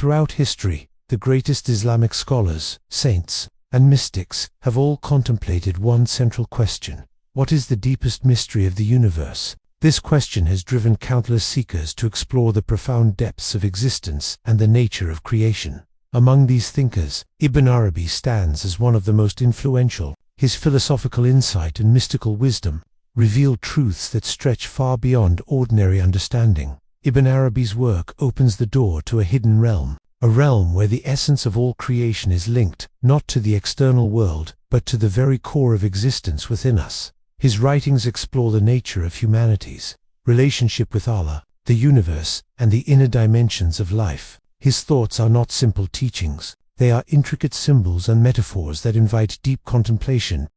Throughout history, the greatest Islamic scholars, saints, and mystics have all contemplated one central question: what is the deepest mystery of the universe? This question has driven countless seekers to explore the profound depths of existence and the nature of creation. Among these thinkers, Ibn Arabi stands as one of the most influential. His philosophical insight and mystical wisdom reveal truths that stretch far beyond ordinary understanding. Ibn Arabi's work opens the door to a hidden realm, a realm where the essence of all creation is linked not to the external world, but to the very core of existence within us. His writings explore the nature of humanity's relationship with Allah, the universe, and the inner dimensions of life. His thoughts are not simple teachings. They are intricate symbols and metaphors that invite deep contemplation.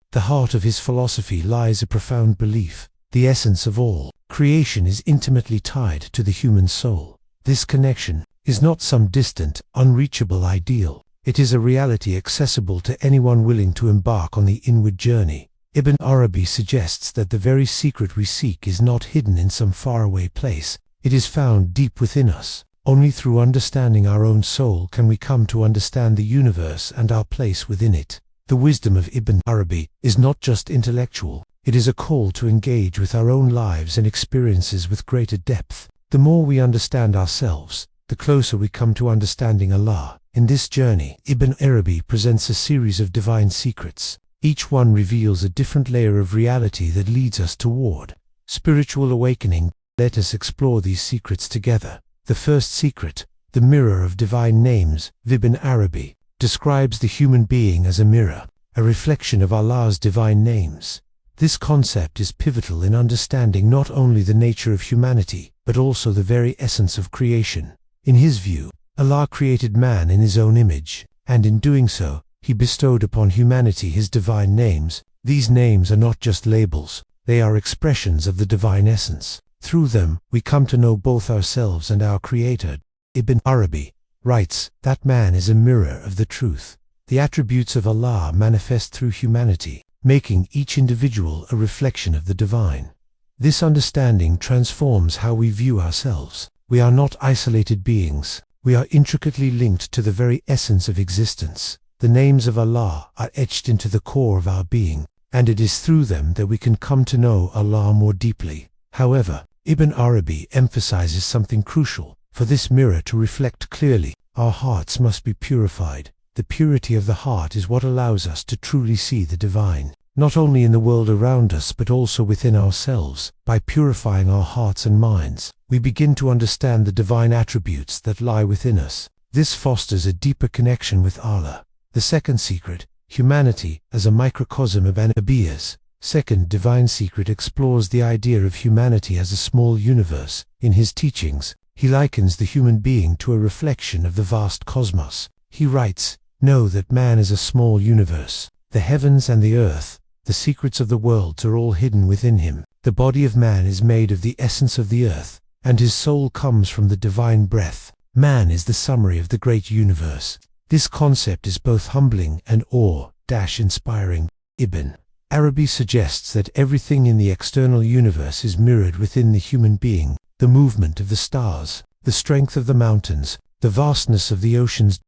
The heart of his philosophy lies a profound belief: the essence of all creation is intimately tied to the human soul. This connection is not some distant, unreachable ideal. It is a reality accessible to anyone willing to embark on the inward journey. Ibn Arabi suggests that the very secret we seek is not hidden in some faraway place. It is found deep within us. Only through understanding our own soul can we come to understand the universe and our place within it. The wisdom of Ibn Arabi is not just intellectual. It is a call to engage with our own lives and experiences with greater depth. The more we understand ourselves, the closer we come to understanding Allah. In this journey, Ibn Arabi presents a series of divine secrets. Each one reveals a different layer of reality that leads us toward spiritual awakening. Let us explore these secrets together. The first secret, the mirror of divine names. Ibn Arabi describes the human being as a mirror, a reflection of Allah's divine names. This concept is pivotal in understanding not only the nature of humanity, but also the very essence of creation. In his view, Allah created man in his own image, and in doing so, he bestowed upon humanity his divine names. These names are not just labels, they are expressions of the divine essence. Through them, we come to know both ourselves and our Creator. Ibn Arabi writes that man is a mirror of the truth. The attributes of Allah manifest through humanity, making each individual a reflection of the divine. This understanding transforms how we view ourselves. We are not isolated beings. We are intricately linked to the very essence of existence. The names of Allah are etched into the core of our being, and it is through them that we can come to know Allah more deeply. However, Ibn Arabi emphasizes something crucial. For this mirror to reflect clearly, our hearts must be purified. The purity of the heart is what allows us to truly see the divine, not only in the world around us but also within ourselves. By purifying our hearts and minds, we begin to understand the divine attributes that lie within us. This fosters a deeper connection with Allah. The second secret, humanity as a microcosm of Ibn Arabi's second divine secret, explores the idea of humanity as a small universe. In his teachings, he likens the human being to a reflection of the vast cosmos. He writes, "Know that man is a small universe. The heavens and the earth, the secrets of the worlds are all hidden within him. The body of man is made of the essence of the earth, and his soul comes from the divine breath. Man is the summary of the great universe." This concept is both humbling and awe-inspiring. Ibn Arabi suggests that everything in the external universe is mirrored within the human being. The movement of the stars, the strength of the mountains, the vastness of the oceans.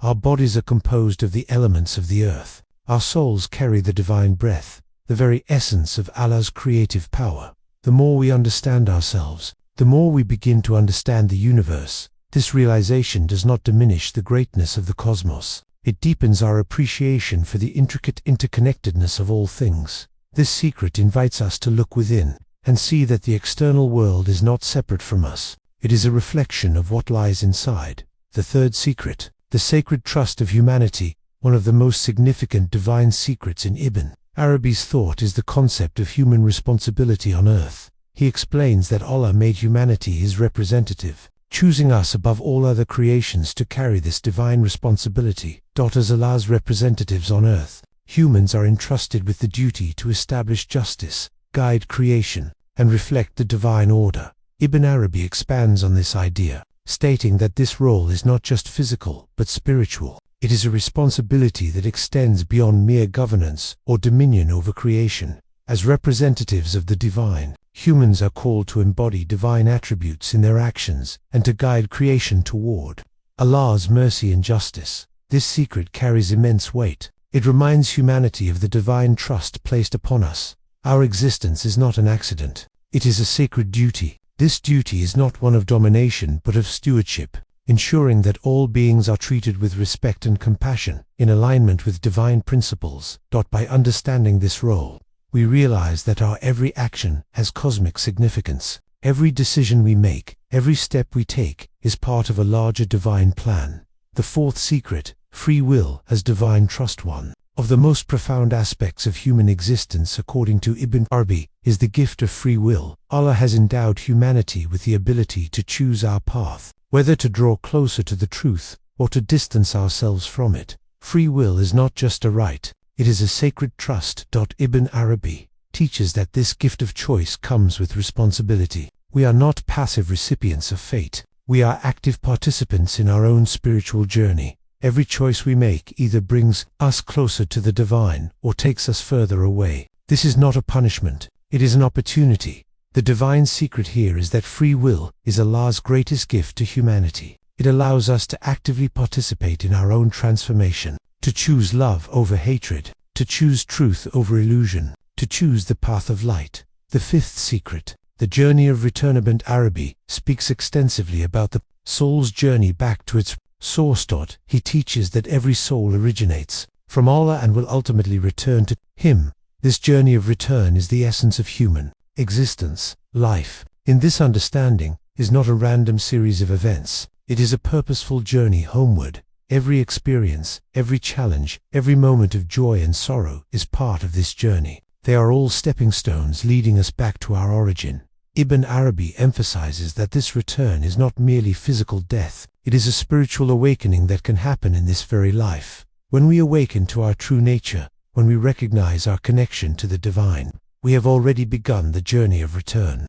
Our bodies are composed of the elements of the earth. Our souls carry the divine breath, the very essence of Allah's creative power. The more we understand ourselves, the more we begin to understand the universe. This realization does not diminish the greatness of the cosmos. It deepens our appreciation for the intricate interconnectedness of all things. This secret invites us to look within and see that the external world is not separate from us. It is a reflection of what lies inside. The third secret, the sacred trust of humanity. One of the most significant divine secrets in Ibn Arabi's thought is the concept of human responsibility on earth. He explains that Allah made humanity his representative, choosing us above all other creations to carry this divine responsibility. As Allah's representatives on earth, humans are entrusted with the duty to establish justice, guide creation, and reflect the divine order. Ibn Arabi expands on this idea, stating that this role is not just physical, but spiritual. It is a responsibility that extends beyond mere governance or dominion over creation. As representatives of the divine, humans are called to embody divine attributes in their actions and to guide creation toward Allah's mercy and justice. This secret carries immense weight. It reminds humanity of the divine trust placed upon us. Our existence is not an accident. It is a sacred duty. This duty is not one of domination but of stewardship, ensuring that all beings are treated with respect and compassion, in alignment with divine principles. By understanding this role, we realize that our every action has cosmic significance. Every decision we make, every step we take, is part of a larger divine plan. The fourth secret, free will as divine trust. One of the most profound aspects of human existence, according to Ibn Arabi, is the gift of free will. Allah has endowed humanity with the ability to choose our path, whether to draw closer to the truth or to distance ourselves from it. Free will is not just a right, it is a sacred trust. Ibn Arabi teaches that this gift of choice comes with responsibility. We are not passive recipients of fate. We are active participants in our own spiritual journey. Every choice we make either brings us closer to the divine or takes us further away. This is not a punishment, it is an opportunity. The divine secret here is that free will is Allah's greatest gift to humanity. It allows us to actively participate in our own transformation, to choose love over hatred, to choose truth over illusion, to choose the path of light. The fifth secret, the journey of return. Ibn Arabi speaks extensively about the soul's journey back to its source. He teaches that every soul originates from Allah and will ultimately return to Him. This journey of return is the essence of human existence. Life, in this understanding, is not a random series of events. It is a purposeful journey homeward. Every experience, every challenge, every moment of joy and sorrow is part of this journey. They are all stepping stones leading us back to our origin. Ibn Arabi emphasizes that this return is not merely physical death, it is a spiritual awakening that can happen in this very life. When we awaken to our true nature, when we recognize our connection to the divine, we have already begun the journey of return.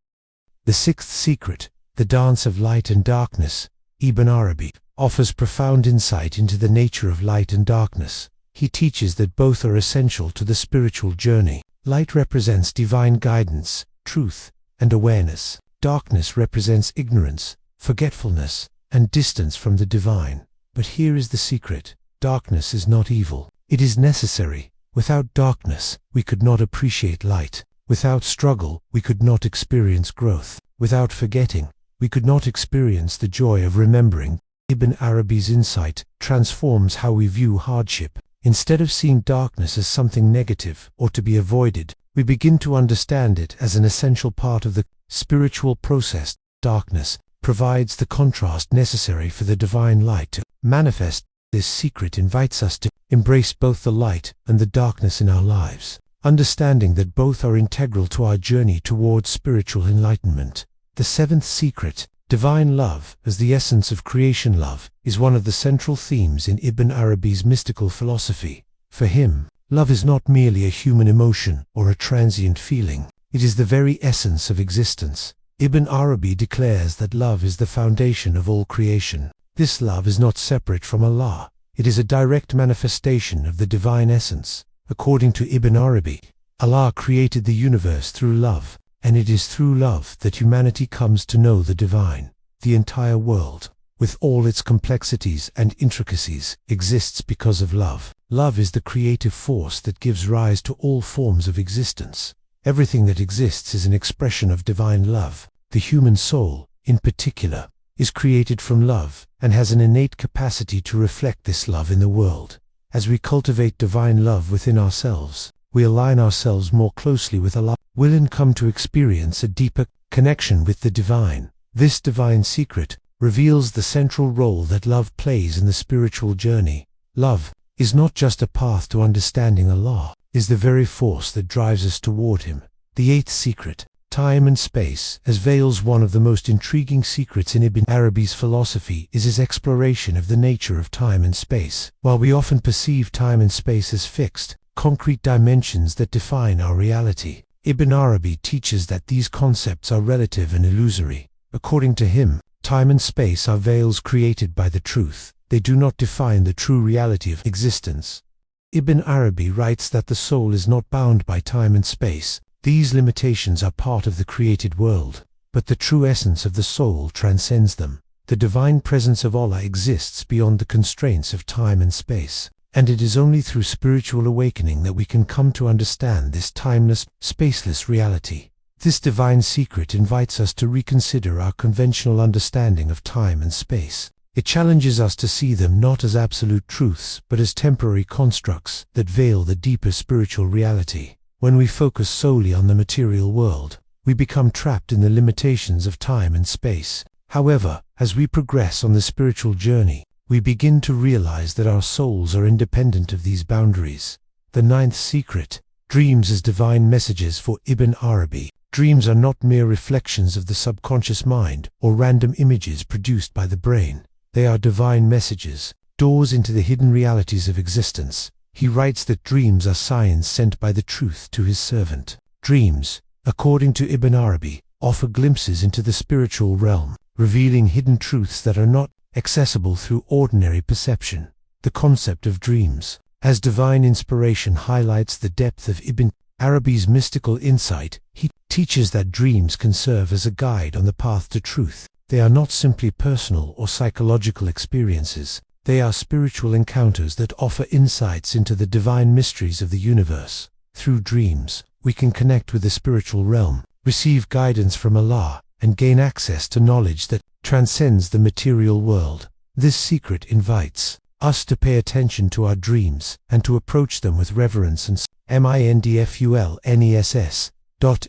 The sixth secret, the dance of light and darkness. Ibn Arabi offers profound insight into the nature of light and darkness. He teaches that both are essential to the spiritual journey. Light represents divine guidance, truth, and awareness. Darkness represents ignorance, forgetfulness, and distance from the divine. But here is the secret. Darkness is not evil. It is necessary. Without darkness, we could not appreciate light. Without struggle, we could not experience growth. Without forgetting, we could not experience the joy of remembering. Ibn Arabi's insight transforms how we view hardship. Instead of seeing darkness as something negative or to be avoided, we begin to understand it as an essential part of the spiritual process. Darkness provides the contrast necessary for the divine light to manifest. This secret invites us to embrace both the light and the darkness in our lives, understanding that both are integral to our journey towards spiritual enlightenment. The seventh secret, divine love as the essence of creation. Love is one of the central themes in Ibn Arabi's mystical philosophy. For him, love is not merely a human emotion or a transient feeling. It is the very essence of existence. Ibn Arabi declares that love is the foundation of all creation. This love is not separate from Allah. It is a direct manifestation of the divine essence. According to Ibn Arabi, Allah created the universe through love, and it is through love that humanity comes to know the divine. The entire world, with all its complexities and intricacies, exists because of love. Love is the creative force that gives rise to all forms of existence. Everything that exists is an expression of divine love. The human soul, in particular, is created from love and has an innate capacity to reflect this love in the world. As we cultivate divine love within ourselves, we align ourselves more closely with Allah, will and come to experience a deeper connection with the divine. This divine secret reveals the central role that love plays in the spiritual journey. Love is not just a path to understanding Allah, it is the very force that drives us toward Him. The eighth secret, time and space, as veils one of the most intriguing secrets in Ibn Arabi's philosophy is his exploration of the nature of time and space. While we often perceive time and space as fixed, concrete dimensions that define our reality, Ibn Arabi teaches that these concepts are relative and illusory. According to him, time and space are veils created by the truth. They do not define the true reality of existence. Ibn Arabi writes that the soul is not bound by time and space. These limitations are part of the created world, but the true essence of the soul transcends them. The divine presence of Allah exists beyond the constraints of time and space, and it is only through spiritual awakening that we can come to understand this timeless, spaceless reality. This divine secret invites us to reconsider our conventional understanding of time and space. It challenges us to see them not as absolute truths, but as temporary constructs that veil the deeper spiritual reality. When we focus solely on the material world, we become trapped in the limitations of time and space. However, as we progress on the spiritual journey, we begin to realize that our souls are independent of these boundaries. The ninth secret: dreams as divine messages. For Ibn Arabi, dreams are not mere reflections of the subconscious mind or random images produced by the brain. They are divine messages, doors into the hidden realities of existence. He writes that dreams are signs sent by the truth to his servant. Dreams, according to Ibn Arabi, offer glimpses into the spiritual realm, revealing hidden truths that are not accessible through ordinary perception. The concept of dreams as divine inspiration highlights the depth of Ibn Arabi's mystical insight. He teaches that dreams can serve as a guide on the path to truth. They are not simply personal or psychological experiences. They are spiritual encounters that offer insights into the divine mysteries of the universe. Through dreams, we can connect with the spiritual realm, receive guidance from Allah, and gain access to knowledge that transcends the material world. This secret invites us to pay attention to our dreams and to approach them with reverence and mindfulness.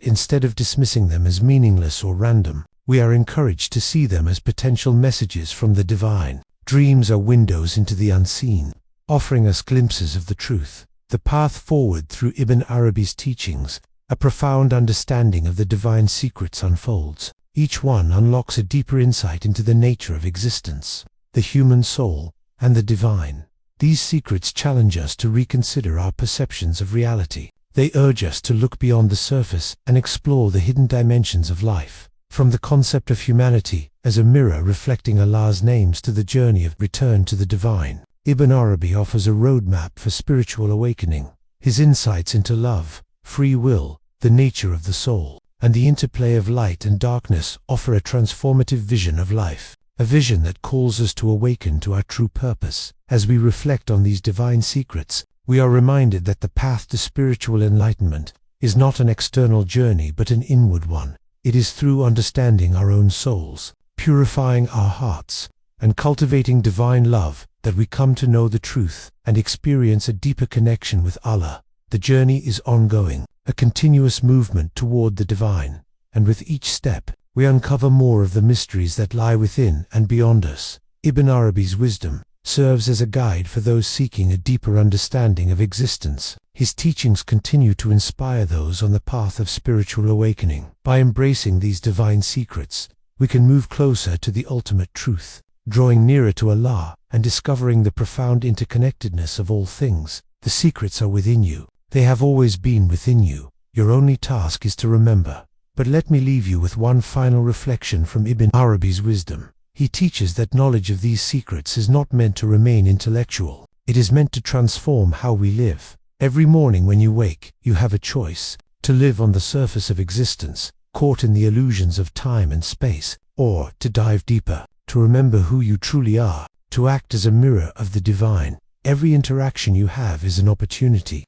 Instead of dismissing them as meaningless or random, we are encouraged to see them as potential messages from the divine. Dreams are windows into the unseen, offering us glimpses of the truth. The path forward through Ibn Arabi's teachings, a profound understanding of the divine secrets unfolds. Each one unlocks a deeper insight into the nature of existence, the human soul, and the divine. These secrets challenge us to reconsider our perceptions of reality. They urge us to look beyond the surface and explore the hidden dimensions of life. From the concept of humanity as a mirror reflecting Allah's names to the journey of return to the divine, Ibn Arabi offers a roadmap for spiritual awakening. His insights into love, free will, the nature of the soul, and the interplay of light and darkness offer a transformative vision of life, a vision that calls us to awaken to our true purpose. As we reflect on these divine secrets, we are reminded that the path to spiritual enlightenment is not an external journey but an inward one. It is through understanding our own souls, purifying our hearts, and cultivating divine love that we come to know the truth and experience a deeper connection with Allah. The journey is ongoing, a continuous movement toward the divine, and with each step, we uncover more of the mysteries that lie within and beyond us. Ibn Arabi's wisdom serves as a guide for those seeking a deeper understanding of existence. His teachings continue to inspire those on the path of spiritual awakening. By embracing these divine secrets, we can move closer to the ultimate truth, drawing nearer to Allah and discovering the profound interconnectedness of all things. The secrets are within you. They have always been within you. Your only task is to remember. But let me leave you with one final reflection from Ibn Arabi's wisdom. He teaches that knowledge of these secrets is not meant to remain intellectual. It is meant to transform how we live. Every morning when you wake, you have a choice: to live on the surface of existence, caught in the illusions of time and space, or to dive deeper, to remember who you truly are, to act as a mirror of the divine. Every interaction you have is an opportunity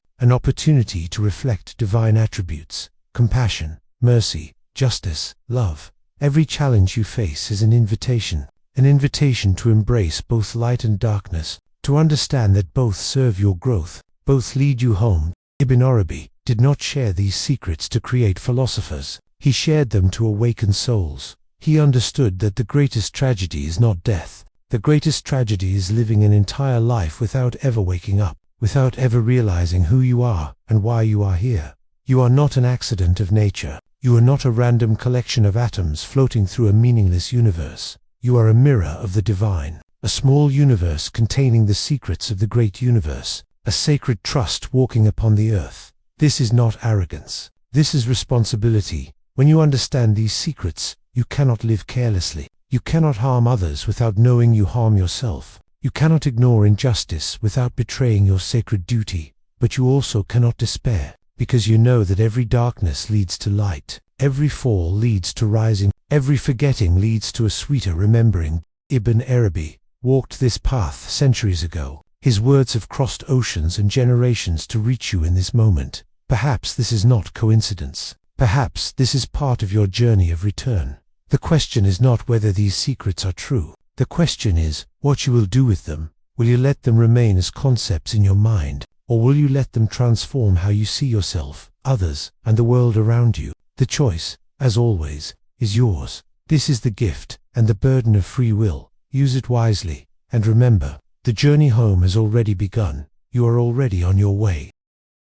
to reflect divine attributes: compassion, mercy, justice, love. Every challenge you face is an invitation to embrace both light and darkness, to understand that both serve your growth, both lead you home. Ibn Arabi did not share these secrets to create philosophers. He shared them to awaken souls. He understood that the greatest tragedy is not death. The greatest tragedy is living an entire life without ever waking up, without ever realizing who you are and why you are here. You are not an accident of nature. You are not a random collection of atoms floating through a meaningless universe. You are a mirror of the divine, a small universe containing the secrets of the great universe, a sacred trust walking upon the earth. This is not arrogance. This is responsibility. When you understand these secrets, you cannot live carelessly. You cannot harm others without knowing you harm yourself. You cannot ignore injustice without betraying your sacred duty. But you also cannot despair, because you know that every darkness leads to light, every fall leads to rising, every forgetting leads to a sweeter remembering. Ibn Arabi walked this path centuries ago. His words have crossed oceans and generations to reach you in this moment. Perhaps this is not coincidence. Perhaps this is part of your journey of return. The question is not whether these secrets are true. The question is what you will do with them. Will you let them remain as concepts in your mind, or will you let them transform how you see yourself, others, and the world around you? The choice, as always, is yours. This is the gift and the burden of free will. Use it wisely, and remember, the journey home has already begun. You are already on your way.